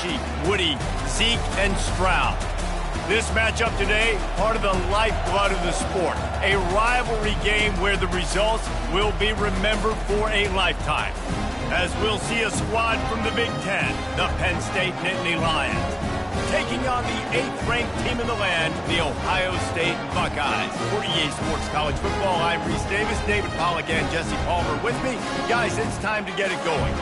Archie, Woody, Zeke, and Stroud. This matchup today, part of the lifeblood of the sport. A rivalry game where the results will be remembered for a lifetime. As we'll see a squad from the Big Ten, the Penn State Nittany Lions, taking on the 8th-ranked team in the land, the Ohio State Buckeyes. For EA Sports College Football, I'm Reese Davis, David Pollack, and Jesse Palmer with me. Guys, it's time to get it going.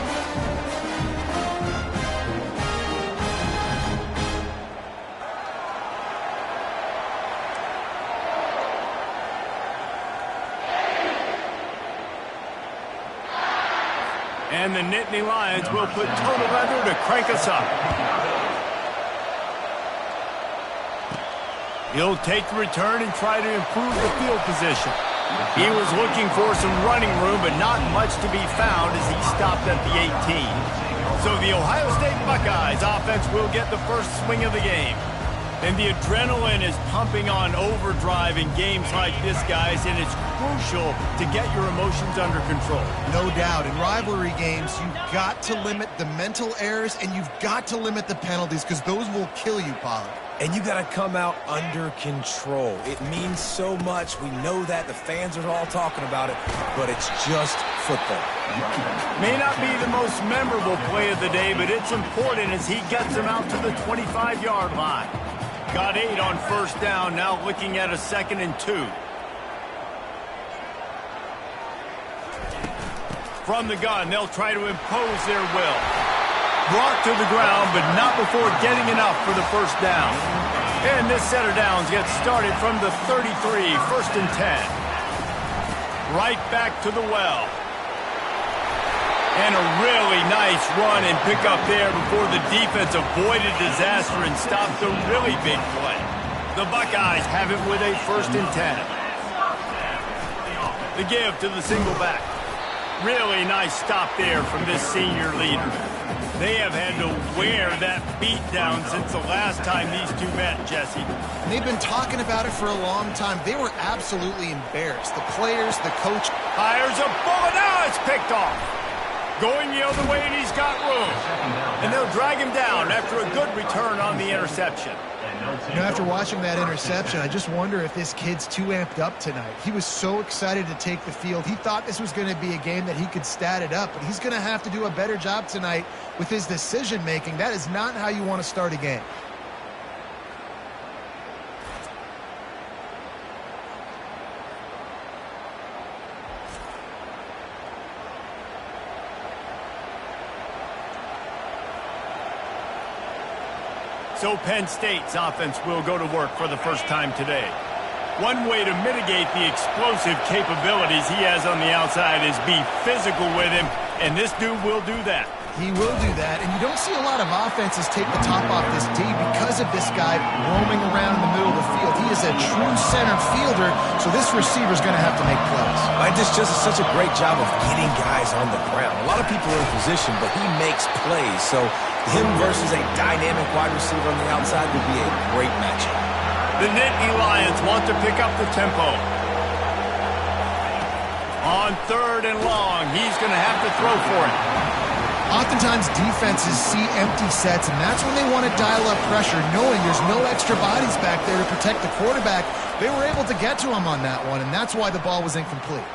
And the Nittany Lions will put total leather to crank us up. He'll take the return and try to improve the field position. He was looking for some running room, but not much to be found as he stopped at the 18. So the Ohio State Buckeyes offense will get the first swing of the game. And the adrenaline is pumping on overdrive in games like this, guys, and it's crucial to get your emotions under control. No doubt. In rivalry games, you've got to limit the mental errors, and you've got to limit the penalties, because those will kill you, Pollard. And you got to come out under control. It means so much. We know that. The fans are all talking about it, but it's just football. May not be the most memorable play of the day, but it's important as he gets them out to the 25-yard line. Got 8 on first down, now looking at a 2nd and 2. From the gun, they'll try to impose their will. Brought to the ground, but not before getting enough for the first down. And this set of downs gets started from the 33, 1st and 10. Right back to the well. And a really nice run and pick up there before the defense avoided disaster and stopped the really big play. The Buckeyes have it with a 1st and 10. The give to the single back. Really nice stop there from this senior leader. They have had to wear that beat down since the last time these two met, Jesse. And they've been talking about it for a long time. They were absolutely embarrassed. The players, the coach. Fires a bullet. Now it's picked off. Going the other way, and he's got room. And they'll drag him down after a good return on the interception. You know, after watching that interception, I just wonder if this kid's too amped up tonight. He was so excited to take the field. He thought this was going to be a game that he could stat it up, but he's going to have to do a better job tonight with his decision-making. That is not how you want to start a game. So Penn State's offense will go to work for the first time today. One way to mitigate the explosive capabilities he has on the outside is be physical with him, and this dude will do that. He will do that, and you don't see a lot of offenses take the top off this D because of this guy roaming around in the middle of the field. He is a true center fielder, so this receiver's going to have to make plays. Mike just does such a great job of getting guys on the ground. A lot of people are in position, but he makes plays, so him versus a dynamic wide receiver on the outside would be a great matchup. The Nittany Lions want to pick up the tempo. On 3rd and long, he's going to have to throw for it. Oftentimes defenses see empty sets, and that's when they want to dial up pressure, knowing there's no extra bodies back there to protect the quarterback. They were able to get to him on that one, and that's why the ball was incomplete.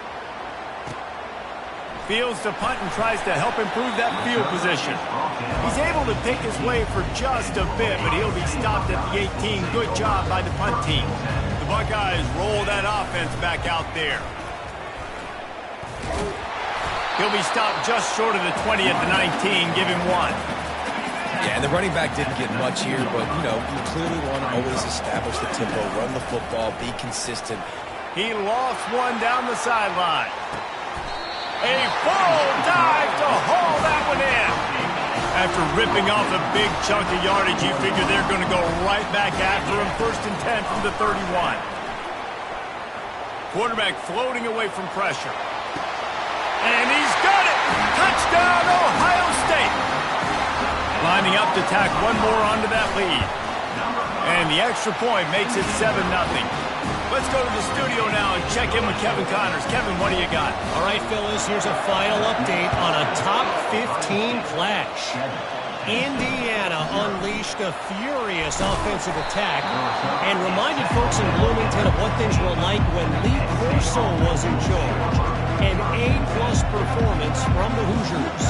Fields the punt and tries to help improve that field position. He's able to pick his way for just a bit, but he'll be stopped at the 18. Good job by the punt team. The Buckeyes roll that offense back out there. He'll be stopped just short of the 20 at the 19. Give him 1. Yeah, and the running back didn't get much here, but, you know, you clearly want to always establish the tempo, run the football, be consistent. He lost one down the sideline. A full dive to haul that one in. After ripping off a big chunk of yardage, you figure they're going to go right back after him. 1st and 10 from the 31. Quarterback floating away from pressure. And he's got it! Touchdown, Ohio State! Lining up to tack one more onto that lead. And the extra point makes it 7-0. Let's go to the studio now and check in with Kevin Connors. Kevin, what do you got? All right, fellas, here's a final update on a top 15 clash. Indiana unleashed a furious offensive attack and reminded folks in Bloomington of what things were like when Lee Corso was in charge. An A-plus performance from the Hoosiers.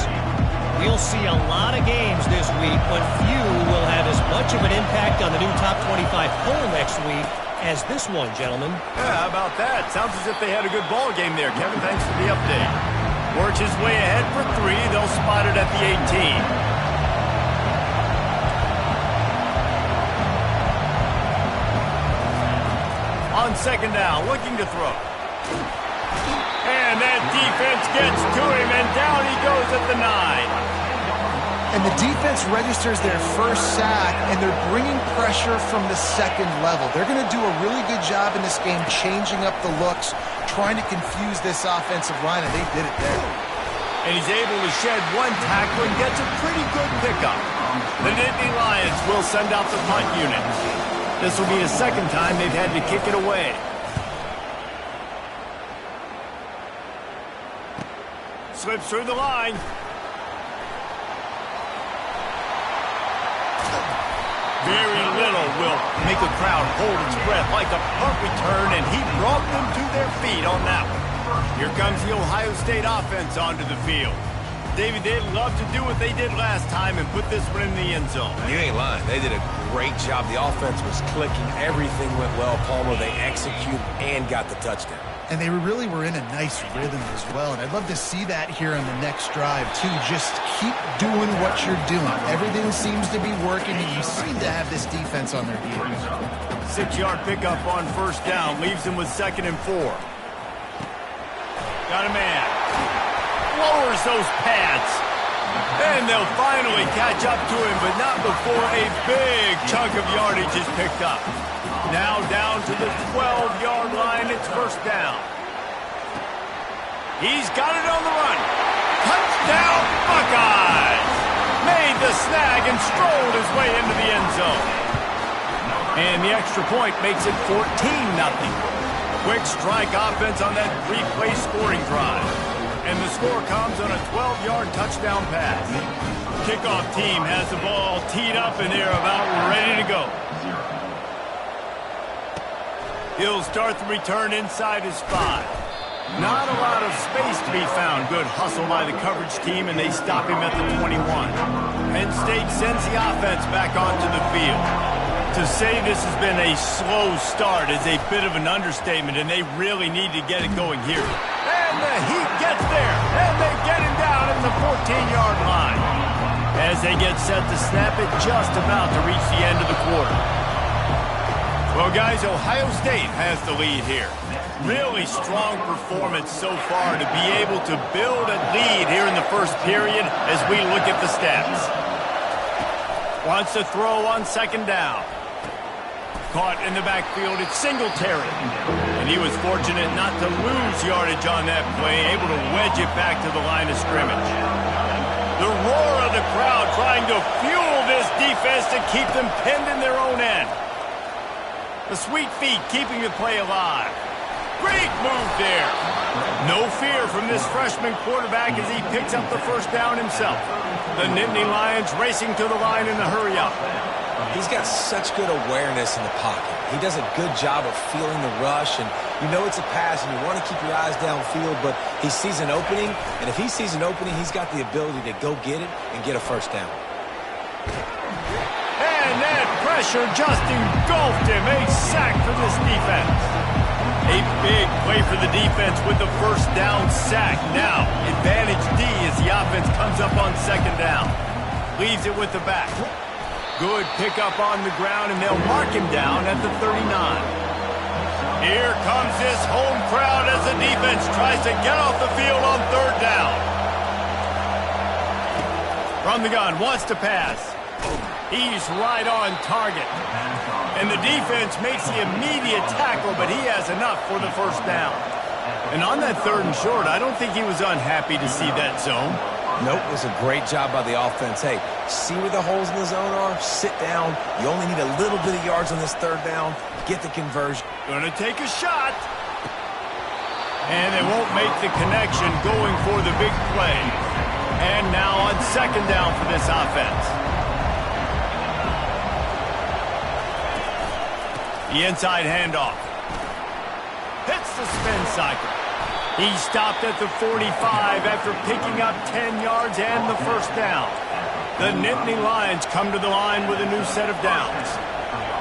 We'll see a lot of games this week, but few will have as much of an impact on the new top 25 poll next week as this one, gentlemen. Yeah, how about that? Sounds as if they had a good ball game there. Kevin, thanks for the update. Works his way ahead for 3. They'll spot it at the 18. On second down, looking to throw. And that defense gets to him, and down he goes at the 9. And the defense registers their first sack, and they're bringing pressure from the second level. They're going to do a really good job in this game changing up the looks, trying to confuse this offensive line, and they did it there. And he's able to shed one tackle and gets a pretty good pickup. The Nittany Lions will send out the punt unit. This will be the second time they've had to kick it away. Slips through the line. Very little will make a crowd hold its breath like a punt return, and he brought them to their feet on that one. Here comes the Ohio State offense onto the field. David, they'd love to do what they did last time and put this one in the end zone. You ain't lying. They did a great job. The offense was clicking. Everything went well, Palmer. They executed and got the touchdown. And they really were in a nice rhythm as well. And I'd love to see that here on the next drive, too. Just keep doing what you're doing. Everything seems to be working, and you seem to have this defense on their heels. 6-yard pickup on first down. Leaves them with 2nd and 4. Got a man. Lowers those pads. And they'll finally catch up to him, but not before a big chunk of yardage is picked up. Now down to the 12-yard line. It's first down. He's got it on the run. Touchdown, Buckeyes! Made the snag and strolled his way into the end zone. And the extra point makes it 14-0. Quick strike offense on that 3-play scoring drive. And the score comes on a 12-yard touchdown pass. Kickoff team has the ball teed up, and they're about ready to go. He'll start the return inside his 5. Not a lot of space to be found. Good hustle by the coverage team, and they stop him at the 21. Penn State sends the offense back onto the field. To say this has been a slow start is a bit of an understatement, and they really need to get it going here. And the Heat gets there, and they get him down at the 14-yard line. As they get set to snap it, just about to reach the end of the quarter. Well, guys, Ohio State has the lead here. Really strong performance so far to be able to build a lead here in the first period as we look at the stats. Wants to throw on second down. Caught in the backfield, it's Singletary. And he was fortunate not to lose yardage on that play, able to wedge it back to the line of scrimmage. The roar of the crowd trying to fuel this defense to keep them pinned in their own end. The sweet feet keeping the play alive. Great move there. No fear from this freshman quarterback as he picks up the first down himself. The Nittany Lions racing to the line in a hurry-up. He's got such good awareness in the pocket. He does a good job of feeling the rush, and you know it's a pass, and you want to keep your eyes downfield, but he sees an opening, and if he sees an opening, he's got the ability to go get it and get a first down. And that pressure just engulfed him. A sack for this defense. A big play for the defense with the first down sack. Now, advantage D as the offense comes up on second down. Leaves it with the back. Good pickup on the ground, and they'll mark him down at the 39. Here comes this home crowd as the defense tries to get off the field on third down. From the gun, wants to pass. He's right on target. And the defense makes the immediate tackle, but he has enough for the first down. And on that 3rd and short, I don't think he was unhappy to see that zone. Nope, it was a great job by the offense. Hey, see where the holes in the zone are? Sit down. You only need a little bit of yards on this 3rd down. Get the conversion. Gonna take a shot. And they won't make the connection going for the big play. And now on second down for this offense. The inside handoff. Hits the spin cycle. He stopped at the 45 after picking up 10 yards and the first down. The Nittany Lions come to the line with a new set of downs.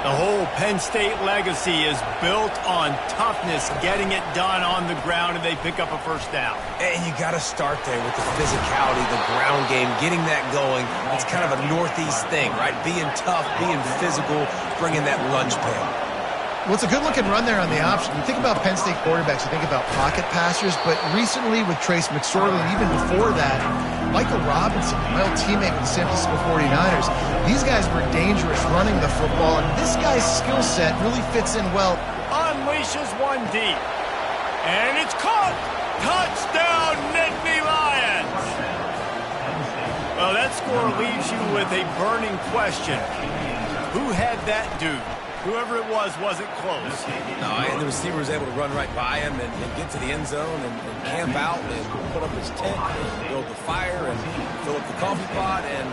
The whole Penn State legacy is built on toughness, getting it done on the ground, and they pick up a first down. And you got to start there with the physicality, the ground game, getting that going. It's kind of a Northeast thing, right? Being tough, being physical, bringing that lunge pail. Well, it's a good-looking run there on the option. You think about Penn State quarterbacks, you think about pocket passers, but recently with Trace McSorley, and even before that, Michael Robinson, my old teammate with the San Francisco 49ers, these guys were dangerous running the football, and this guy's skill set really fits in well. Unleashes one deep, and it's caught! Touchdown, Nittany Lions! Well, that score leaves you with a burning question. Who had that dude? Whoever it was wasn't close. No, and the receiver was able to run right by him and get to the end zone and camp out and put up his tent and build the fire and fill up the coffee pot and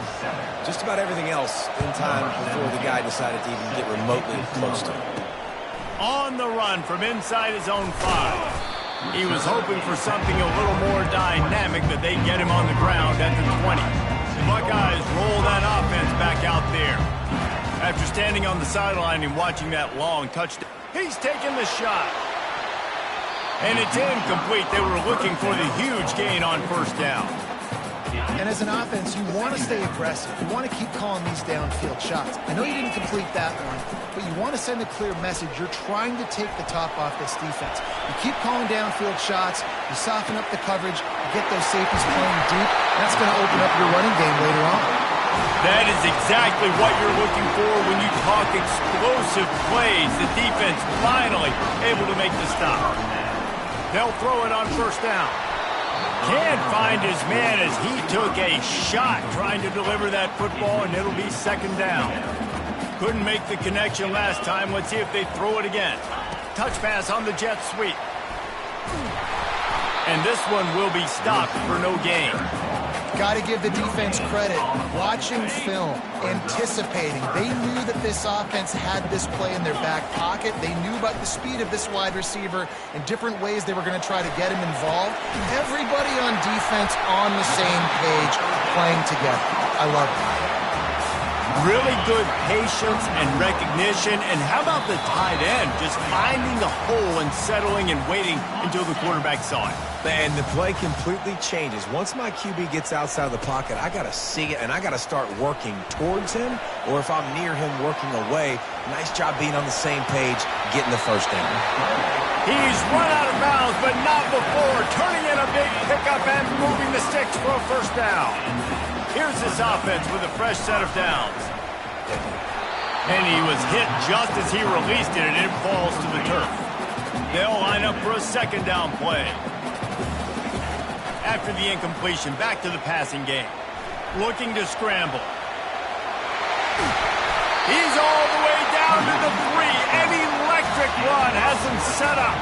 just about everything else in time before the guy decided to even get remotely close to him. On the run from inside his own 5. He was hoping for something a little more dynamic, that they'd get him on the ground at the 20. The Buckeyes roll that offense back out there. After standing on the sideline and watching that long touchdown, he's taking the shot. And it's incomplete. They were looking for the huge gain on first down. And as an offense, you want to stay aggressive. You want to keep calling these downfield shots. I know you didn't complete that one, but you want to send a clear message. You're trying to take the top off this defense. You keep calling downfield shots. You soften up the coverage. You get those safeties playing deep. That's going to open up your running game later on. That is exactly what you're looking for when you talk explosive plays. The defense finally able to make the stop. They'll throw it on first down. Can't find his man as he took a shot trying to deliver that football, and it'll be second down. Couldn't make the connection last time. Let's see if they throw it again. Touch pass on the jet sweep. And this one will be stopped for no gain. Got to give the defense credit. Watching film, anticipating. They knew that this offense had this play in their back pocket. They knew about the speed of this wide receiver and different ways they were going to try to get him involved. Everybody on defense on the same page, playing together. I love it. Really good patience and recognition. And how about the tight end? Just finding the hole and settling and waiting until the quarterback saw it. And the play completely changes. Once my QB gets outside of the pocket, I got to see it, and I got to start working towards him, or if I'm near him, working away. Nice job being on the same page, getting the first down. He's run out of bounds, but not before. Turning in a big pickup and moving the sticks for a first down. Here's this offense with a fresh set of downs. And he was hit just as he released it, and it falls to the turf. They'll line up for a second down play. After the incompletion, back to the passing game. Looking to scramble. He's all the way down to the 3. An electric run has him set up.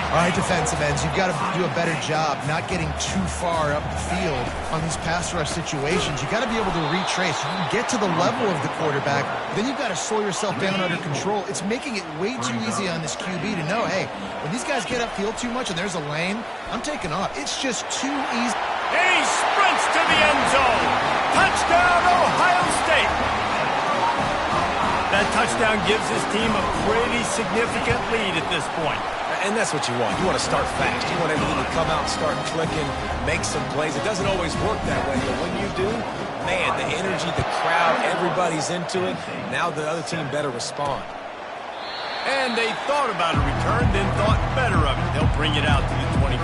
All right, defensive ends, you've got to do a better job not getting too far up the field on these pass rush situations. You've got to be able to retrace. You can get to the level of the quarterback, then you've got to slow yourself down under control. It's making it way too easy on this QB to know, hey, when these guys get upfield too much and there's a lane, I'm taking off. It's just too easy. And he sprints to the end zone. Touchdown, Ohio State. That touchdown gives his team a pretty significant lead at this point. And that's what you want. You want to start fast. You want everything to come out and start clicking, make some plays. It doesn't always work that way, but when you do, man, the energy, the crowd, everybody's into it. Now the other team better respond. And they thought about a return, then thought better of it. They'll bring it out to the 25.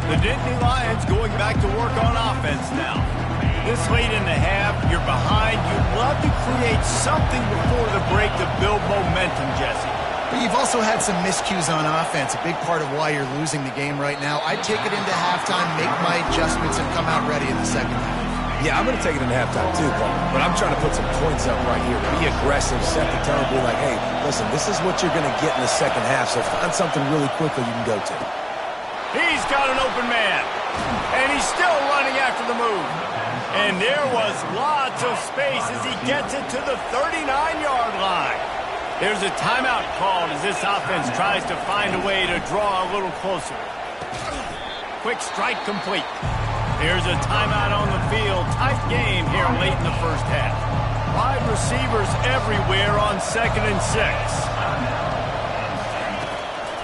The Nittany Lions going back to work on offense now. This late in the half, you're behind. You'd love to create something before the break to build momentum, Jesse. But you've also had some miscues on offense, a big part of why you're losing the game right now. I'd take it into halftime, make my adjustments, and come out ready in the second half. Yeah, I'm going to take it into halftime too, Paul. But I'm trying to put some points up right here. Be aggressive, set the tone, be like, hey, listen, this is what you're going to get in the second half, so find something really quickly you can go to. He's got an open man, and he's still running after the move. And there was lots of space as he gets it to the 39-yard line. There's a timeout called as this offense tries to find a way to draw a little closer. Quick strike complete. There's a timeout on the field. Tight game here late in the first half. Wide receivers everywhere on 2nd and 6.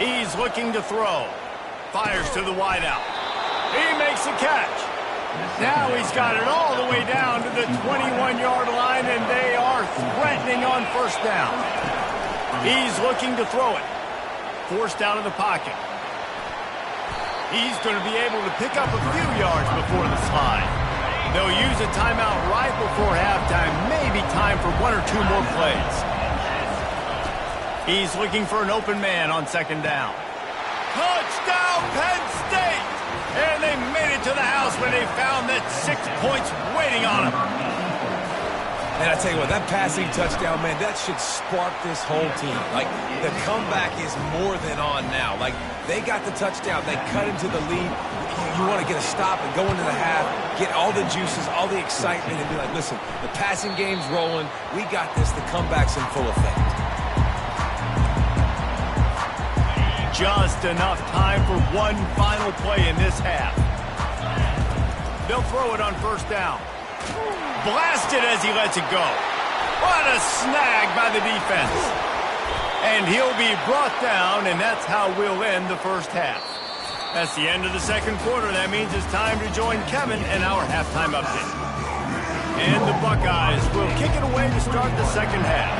He's looking to throw. Fires to the wideout. He makes the catch. Now he's got it all the way down to the 21-yard line, and they are threatening on first down. He's looking to throw it. Forced out of the pocket. He's going to be able to pick up a few yards before the slide. They'll use a timeout right before halftime. Maybe time for 1 or 2 more plays. He's looking for an open man on 2nd down. Touchdown, Penn State! And they made it to the house when they found that 6 points waiting on them. And I tell you what, that passing touchdown, man, that should spark this whole team. Like, the comeback is more than on now. Like, they got the touchdown. They cut into the lead. You want to get a stop and go into the half, get all the juices, all the excitement, and be like, listen, the passing game's rolling. We got this. The comeback's in full effect. Just enough time for one final play in this half. They'll throw it on first down. Blasted as he lets it go. What a snag by the defense. And he'll be brought down, and that's how we'll end the first half. That's the end of the second quarter. That means it's time to join Kevin and our halftime update. And the Buckeyes will kick it away to start the second half.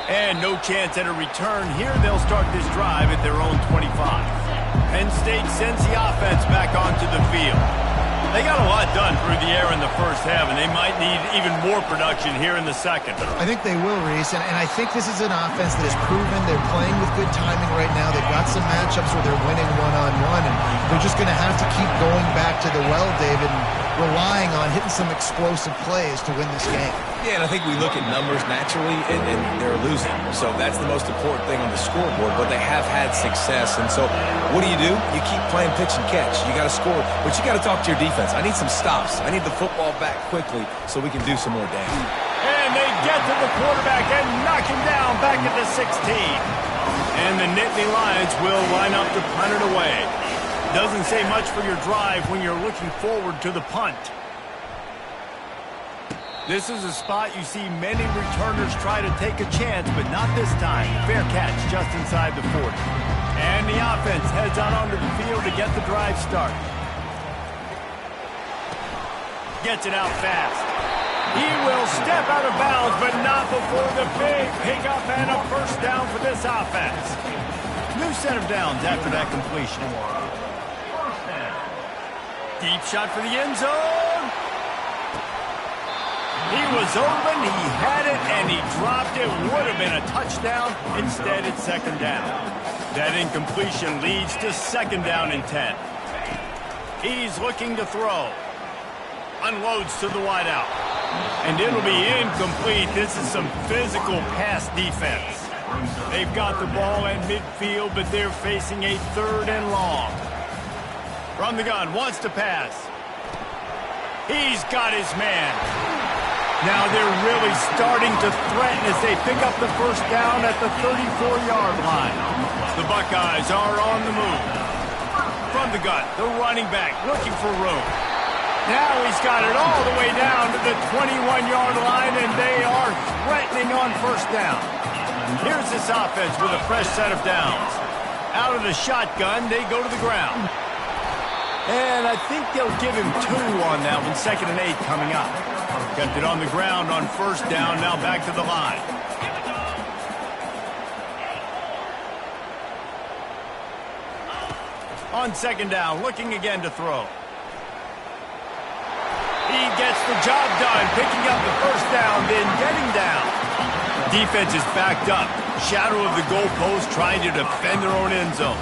And no chance at a return here. They'll start this drive at their own 25. Penn State sends the offense back onto the field. They got a lot done through the air in the first half, and they might need even more production here in the second. I think they will, Reese, and I think this is an offense that has proven they're playing with good timing right now. They've got some matchups where they're winning one-on-one, and they're just going to have to keep going back to the well, David, and relying on hitting some explosive plays to win this game. Yeah, and I think we look at numbers naturally, and they're losing. So that's the most important thing on the scoreboard, but they have had success. And so what do? You keep playing pitch and catch. You got to score, but you got to talk to your defense. I need some stops. I need the football back quickly so we can do some more damage. And they get to the quarterback and knock him down back at the 16. And the Nittany Lions will line up to punt it away. Doesn't say much for your drive when you're looking forward to the punt. This is a spot you see many returners try to take a chance, but not this time. Fair catch just inside the 40. And the offense heads out onto the field to get the drive started. Gets it out fast. He will step out of bounds, but not before the big pickup and a first down for this offense. New set of downs after that completion. Deep shot for the end zone. He was open, he had it, and he dropped it. Would have been a touchdown. Instead, it's second down. That incompletion leads to second down and 10. He's looking to throw. Unloads to the wideout. And it'll be incomplete. This is some physical pass defense. They've got the ball at midfield, but they're facing a 3rd and long. From the gun, wants to pass. He's got his man. Now they're really starting to threaten as they pick up the first down at the 34-yard line. The Buckeyes are on the move. From the gun, the running back looking for room. Now he's got it all the way down to the 21-yard line, and they are threatening on first down. Here's this offense with a fresh set of downs. Out of the shotgun, they go to the ground. And I think they'll give him 2 on that one, 2nd and 8 coming up. Kept it on the ground on first down, now back to the line. On second down, looking again to throw. He gets the job done, picking up the first down, then getting down. Defense is backed up. Shadow of the goalpost trying to defend their own end zone.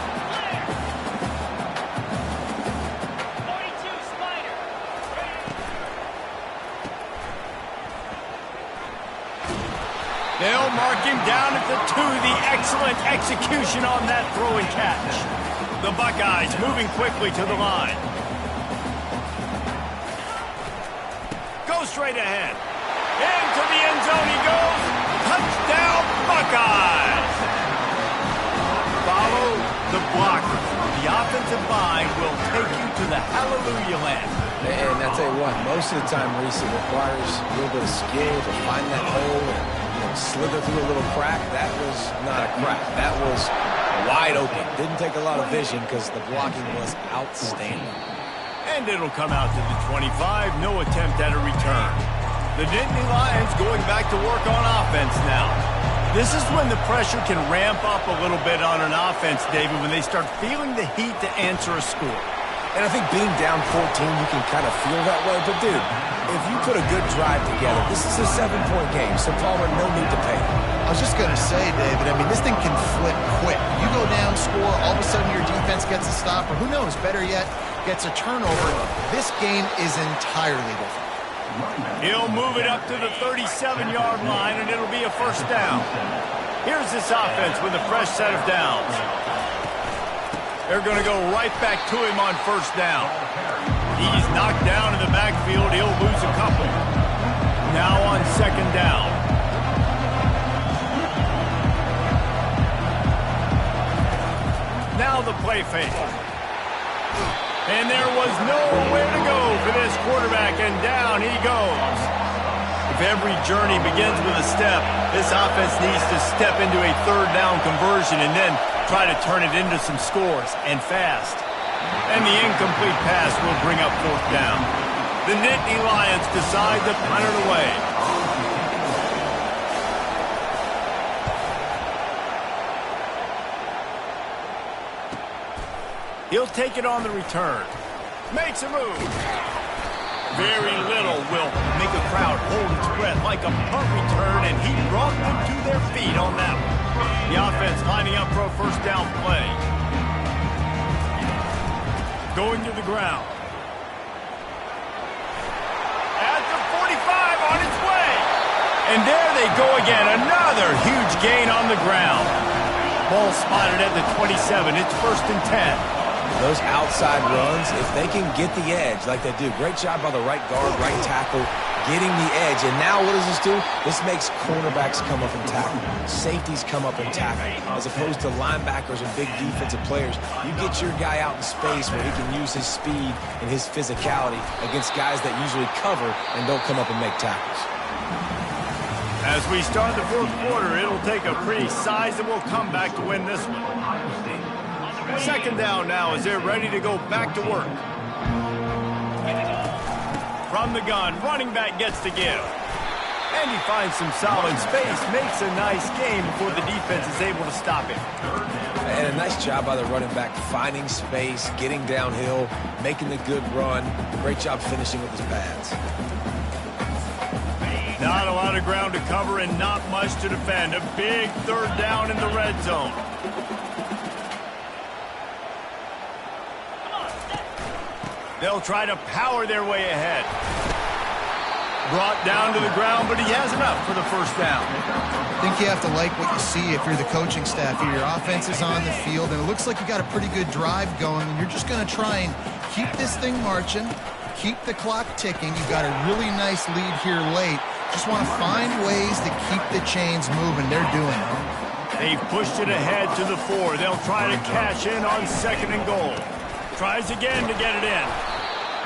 They'll mark him down at the 2. The excellent execution on that throw and catch. The Buckeyes moving quickly to the line. Goes straight ahead. Into the end zone he goes. Touchdown, Buckeyes! Follow the blocker. The offensive line will take you to the hallelujah land. And I tell you what, most of the time, Reese, it requires a little bit of skill to find that hole and slither through a little crack. That was not a crack. That was wide open. Didn't take a lot of vision because the blocking was outstanding. And it'll come out to the 25. No attempt at a return. The Nittany Lions going back to work on offense now. This is when the pressure can ramp up a little bit on an offense, David, when they start feeling the heat to answer a score. And I think being down 14, you can kind of feel that way. But, dude, if you put a good drive together, this is a 7-point game, so Palmer, no need to pay. I was just going to say, David, I mean, this thing can flip quick. You go down, score, all of a sudden your defense gets a stop, or who knows, better yet, gets a turnover. This game is entirely different. He'll move it up to the 37-yard line, and it'll be a first down. Here's this offense with a fresh set of downs. They're going to go right back to him on first down. He's knocked down in the backfield. He'll lose a couple. Now on second down. Now the play fake. And there was nowhere to go for this quarterback, and down he goes. If every journey begins with a step, this offense needs to step into a third down conversion and then try to turn it into some scores, and fast. And the incomplete pass will bring up fourth down. The Nittany Lions decide to punt it away. He'll take it on the return. Makes a move. Very little will make a crowd hold its breath like a punt return, and he brought them to their feet on that one. The offense lining up for a first down play. Going to the ground. At the 45 on its way. And there they go again. Another huge gain on the ground. Ball spotted at the 27. It's first and 10. Those outside runs, if they can get the edge like they do, great job by the right guard, right tackle, getting the edge. And now what does this do? This makes cornerbacks come up and tackle. Safeties come up and tackle. As opposed to linebackers and big defensive players, you get your guy out in space where he can use his speed and his physicality against guys that usually cover and don't come up and make tackles. As we start the fourth quarter, it'll take a pretty sizable comeback to win this one. Second down now as they're ready to go back to work. From the gun, running back gets the give. And he finds some solid space, makes a nice game before the defense is able to stop him. And a nice job by the running back, finding space, getting downhill, making the good run. Great job finishing with his pads. Not a lot of ground to cover and not much to defend. A big third down in the red zone. They'll try to power their way ahead. Brought down to the ground, but he has enough for the first down. I think you have to like what you see if you're the coaching staff here. Your offense is on the field, and it looks like you got a pretty good drive going, and you're just going to try and keep this thing marching, keep the clock ticking. You've got a really nice lead here late. Just want to find ways to keep the chains moving. They're doing it. They've pushed it ahead to the 4. They'll try to cash in on second and goal. Tries again to get it in.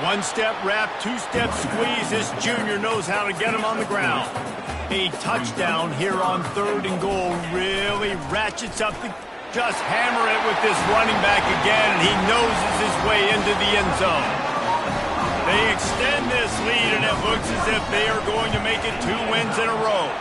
One-step wrap, two-step squeeze. This junior knows how to get him on the ground. A touchdown here on third and goal really ratchets up the... Just hammer it with this running back again, and he noses his way into the end zone. They extend this lead, and it looks as if they are going to make it 2 wins in a row.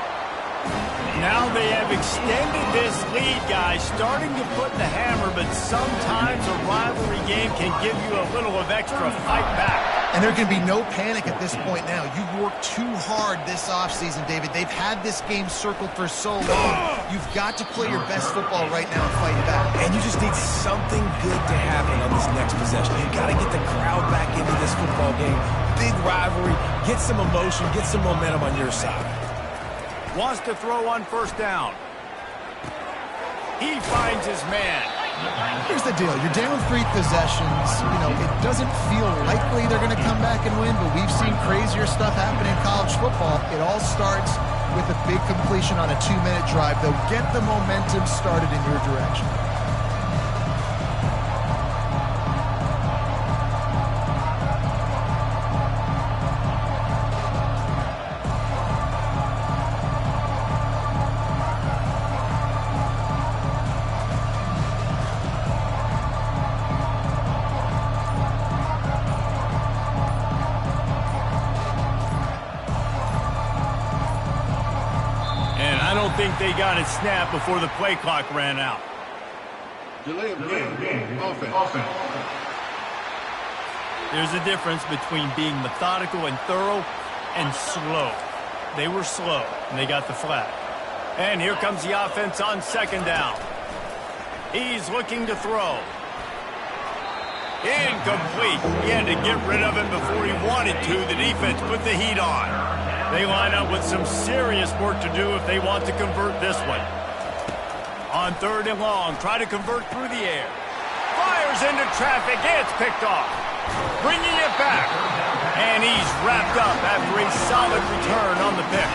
Now they have extended this lead, guys, starting to put the hammer, but sometimes a rivalry game can give you a little of extra fight back. And there can be no panic at this point now. You've worked too hard this offseason, David. They've had this game circled for so long. You've got to play your best football right now and fight back. And you just need something good to happen on this next possession. You've got to get the crowd back into this football game. Big rivalry. Get some emotion. Get some momentum on your side. Wants to throw on first down. He finds his man. Here's the deal. You're down 3 possessions. You know, it doesn't feel likely they're going to come back and win, but we've seen crazier stuff happen in college football. It all starts with a big completion on a 2-minute drive. They'll get the momentum started in your direction. They got it snapped before the play clock ran out. Delay of game. Offense. There's a difference between being methodical and thorough and slow. They were slow, and they got the flag. And here comes the offense on 2nd down. He's looking to throw. Incomplete. He had to get rid of it before he wanted to. The defense put the heat on. They line up with some serious work to do if they want to convert this one. On 3rd and long, try to convert through the air. Fires into traffic. It's picked off. Bringing it back. And he's wrapped up after a solid return on the pick.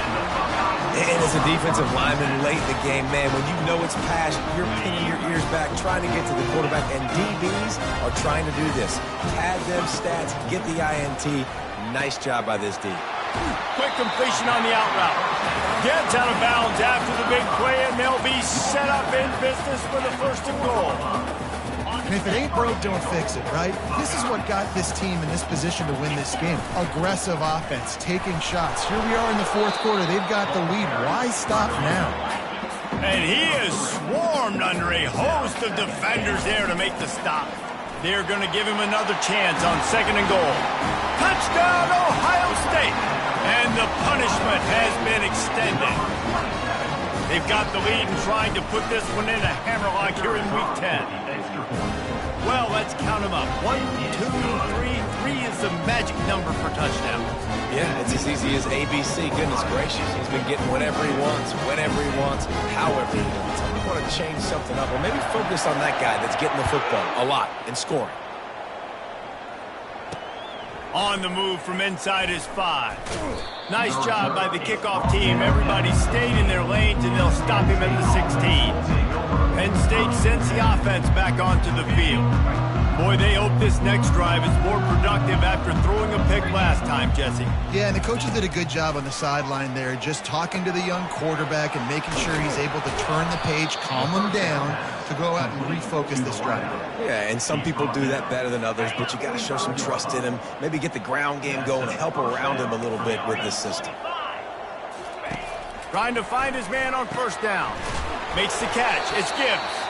And as a defensive lineman late in the game, man, when you know it's past, you're pinning your ears back, trying to get to the quarterback, and DBs are trying to do this. Pad them stats, get the INT. Nice job by this D. Quick completion on the out route. Gets out of bounds after the big play, and they'll be set up in business for the 1st and goal. And if it ain't broke, don't fix it, right? This is what got this team in this position to win this game. Aggressive offense, taking shots. Here we are in the 4th quarter. They've got the lead. Why stop now? And he is swarmed under a host of defenders there to make the stop. They're going to give him another chance on 2nd and goal. Touchdown, Ohio State! And the punishment has been extended. They've got the lead and trying to put this one in a hammerlock here in Week 10. Well, let's count them up. 1, 2, 3. 3 is the magic number for touchdowns. Yeah, it's as easy as ABC. Goodness gracious. He's been getting whatever he wants, whenever he wants, however he wants. I want to change something up, or maybe focus on that guy that's getting the football a lot and scoring. On the move from inside his 5. Nice job by the kickoff team. Everybody stayed in their lanes, and they'll stop him at the 16. Penn State sends the offense back onto the field. Boy, they hope this next drive is more productive after throwing a pick last time, Jesse. Yeah, and the coaches did a good job on the sideline there, just talking to the young quarterback and making sure he's able to turn the page, calm him down, to go out and refocus this drive. Yeah, and some people do that better than others, but you got to show some trust in him, maybe get the ground game going, help around him a little bit with this system. Trying to find his man on 1st down. Makes the catch. It's Gibbs.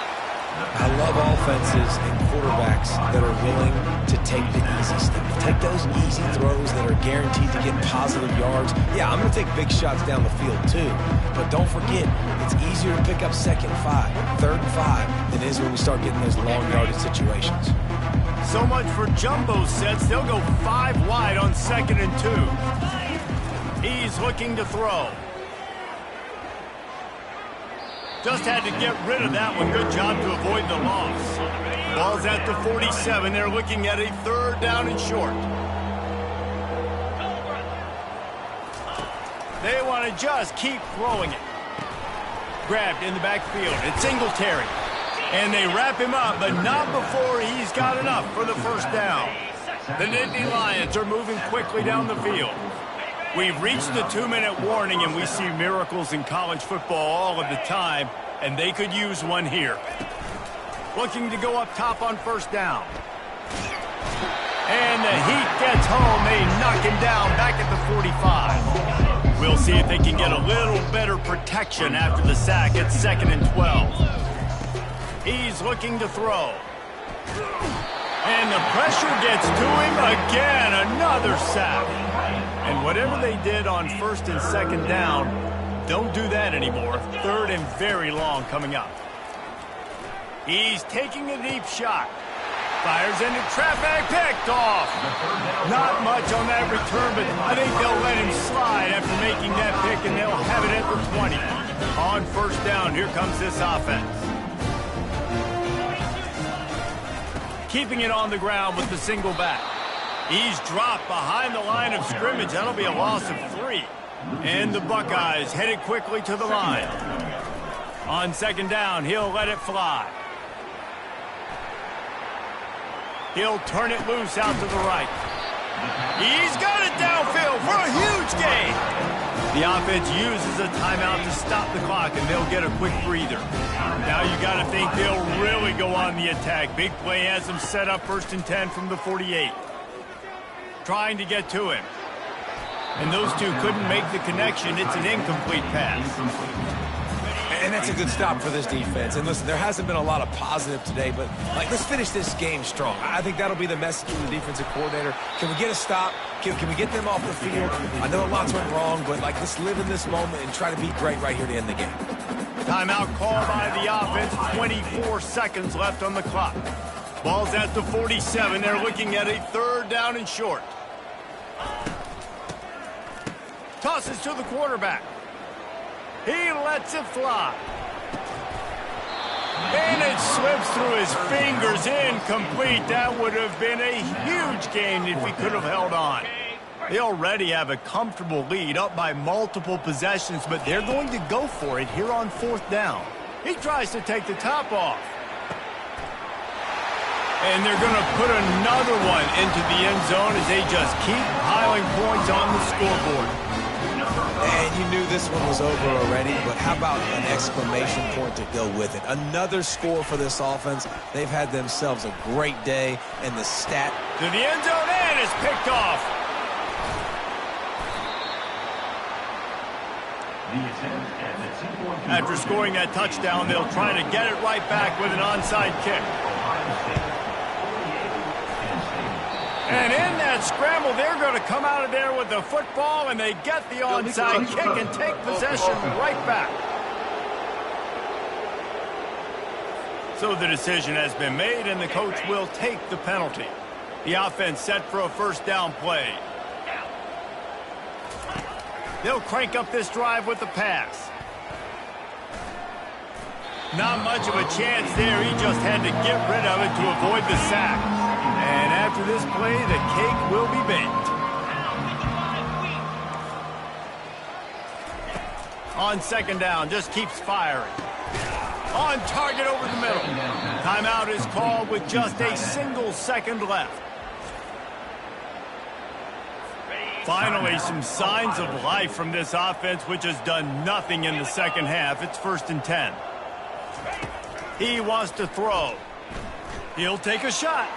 I love offenses and quarterbacks that are willing to take the easy stuff. Take those easy throws that are guaranteed to get positive yards. Yeah, I'm going to take big shots down the field too. But don't forget, it's easier to pick up 2nd and 5, 3rd and 5 than it is when we start getting those long yardage situations. So much for jumbo sets. They'll go 5 wide on 2nd and 2. He's looking to throw. Just had to get rid of that one. Good job to avoid the loss. Ball's at the 47. They're looking at a 3rd down and short. They want to just keep throwing it. Grabbed in the backfield. It's Singletary. And they wrap him up, but not before he's got enough for the 1st down. The Nittany Lions are moving quickly down the field. We've reached the 2-minute warning, and we see miracles in college football all of the time, and they could use one here. Looking to go up top on 1st down. And the heat gets home. They knock him down back at the 45. We'll see if they can get a little better protection after the sack at 2nd and 12. He's looking to throw. And the pressure gets to him again. Another sack. And whatever they did on 1st and 2nd down, don't do that anymore. 3rd and very long coming up. He's taking a deep shot. Fires into traffic, picked off. Not much on that return, but I think they'll let him slide after making that pick, and they'll have it at the 20. On 1st down, here comes this offense. keeping it on the ground with the single back. He's dropped behind the line of scrimmage. That'll be a loss of 3. And the Buckeyes headed quickly to the line. On second down, he'll let it fly. He'll turn it loose out to the right. He's got it downfield for a huge gain. The offense uses a timeout to stop the clock, and they'll get a quick breather. Now you got to think they'll really go on the attack. Big play has them set up 1st and 10 from the 48. Trying to get to him. And those two couldn't make the connection. It's an incomplete pass. And that's a good stop for this defense. And listen, there hasn't been a lot of positive today, but let's finish this game strong. I think that'll be the message from the defensive coordinator. Can we get a stop? Can we get them off the field? I know lots went wrong, but let's live in this moment and try to be great right here to end the game. Timeout called by the offense. 24 seconds left on the clock. Ball's at the 47. They're looking at a 3rd down and short. Tosses to the quarterback. He lets it fly. And it slips through his fingers. Incomplete. That would have been a huge gain if he could have held on. They already have a comfortable lead, up by multiple possessions, but they're going to go for it here on 4th down. He tries to take the top off. And they're going to put another one into the end zone as they just keep piling points on the scoreboard. And you knew this one was over already, but how about an exclamation point to go with it? Another score for this offense. They've had themselves a great day, and the stat to the end zone and is picked off. After scoring that touchdown, they'll try to get it right back with an onside kick. And in that scramble, they're going to come out of there with the football, and they get the onside kick and take possession right back. So the decision has been made, and the coach will take the penalty. The offense set for a 1st down play. They'll crank up this drive with the pass. Not much of a chance there. He just had to get rid of it to avoid the sack. And after this play, the cake will be baked. On second down, just keeps firing. On target over the middle. Timeout is called with just a single second left. Finally, some signs of life from this offense, which has done nothing in the second half. It's 1st and 10. He wants to throw. He'll take a shot.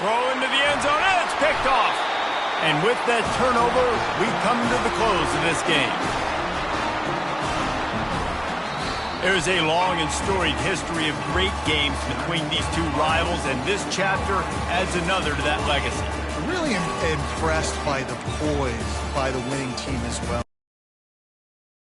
Throw into the end zone, and it's picked off. And with that turnover, we come to the close of this game. There's a long and storied history of great games between these two rivals, and this chapter adds another to that legacy. Really impressed by the poise by the winning team as well.